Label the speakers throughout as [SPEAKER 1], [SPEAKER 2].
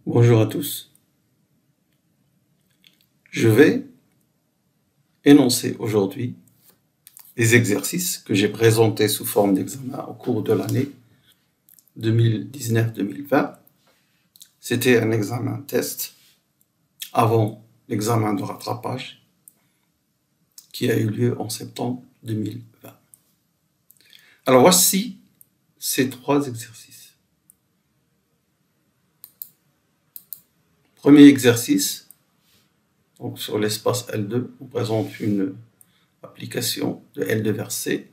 [SPEAKER 1] Bonjour à tous. Je vais énoncer aujourd'hui les exercices que j'ai présentés sous forme d'examen au cours de l'année 2019-2020. C'était un examen test avant l'examen de rattrapage qui a eu lieu en septembre 2020. Alors voici ces trois exercices. Premier exercice, donc sur l'espace L2, on présente une application de L2 vers C.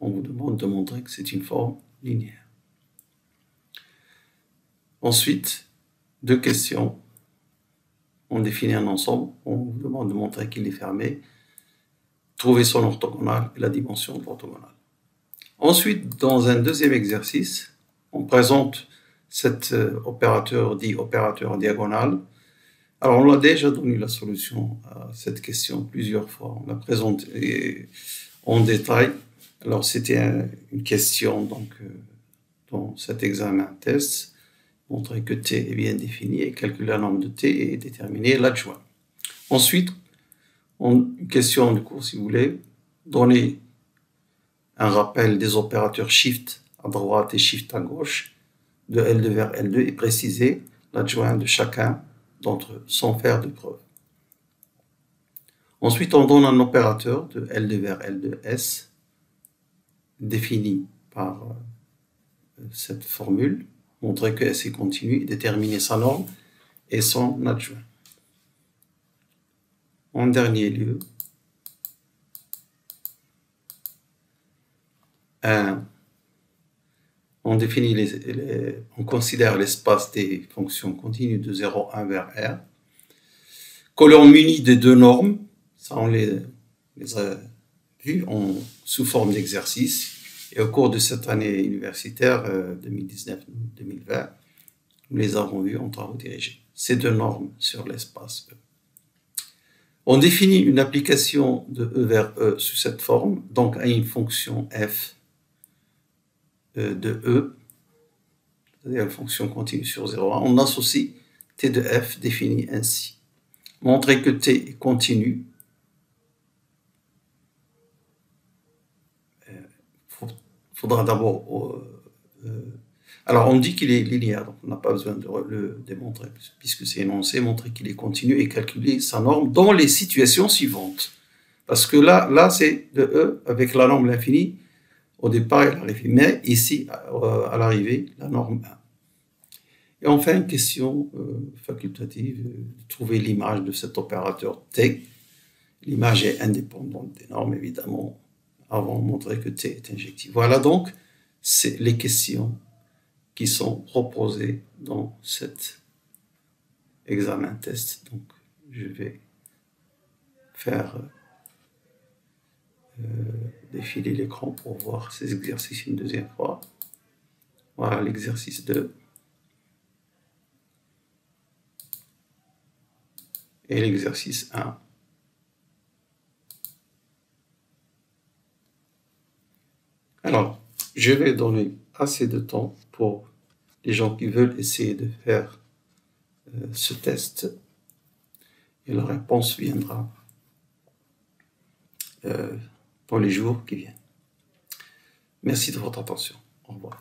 [SPEAKER 1] On vous demande de montrer que c'est une forme linéaire. Ensuite, deux questions. On définit un ensemble, on vous demande de montrer qu'il est fermé. Trouver son orthogonale et la dimension de l'orthogonale. Ensuite, dans un deuxième exercice, on présente cet opérateur dit opérateur diagonal. Alors, on a déjà donné la solution à cette question plusieurs fois. On l'a présenté en détail. Alors, c'était une question donc, dans cet examen test. Montrer que T est bien défini et calculer la norme de T et déterminer l'adjoint. Ensuite, une question du cours, si vous voulez, donner un rappel des opérateurs shift à droite et shift à gauche de L2 vers L2 et préciser l'adjoint de chacun d'entre eux sans faire de preuve. Ensuite, on donne un opérateur de L2 vers L2S défini par cette formule, montrer que S est continu et déterminer sa norme et son adjoint. En dernier lieu, on considère l'espace des fonctions continues de 0, 1 vers R, que l'on munit des deux normes, ça on les a vus sous forme d'exercice, et au cours de cette année universitaire 2019-2020, nous les avons vus en travaux dirigés. Ces deux normes sur l'espace E. On définit une application de E vers E sous cette forme, donc à une fonction f de E, c'est-à-dire une fonction continue sur 0,1. On associe t de f défini ainsi. Montrer que t est continu. Faudra d'abord... alors, on dit qu'il est linéaire, donc on n'a pas besoin de le démontrer, puisque c'est énoncé, montrer qu'il est continu et calculer sa norme dans les situations suivantes. Parce que là c'est de E avec la norme l'infini, au départ elle arrive, mais ici, à l'arrivée, la norme 1. Et enfin, une question facultative, trouver l'image de cet opérateur T. L'image est indépendante des normes, évidemment, avant de montrer que T est injectif. Voilà donc, c'est les questions qui sont proposées dans cet examen test. Donc, je vais faire défiler l'écran pour voir ces exercices une deuxième fois. Voilà l'exercice 2. Et l'exercice 1. Alors, je vais donner assez de temps pour les gens qui veulent essayer de faire ce test. Et la réponse viendra dans les jours qui viennent. Merci de votre attention. Au revoir.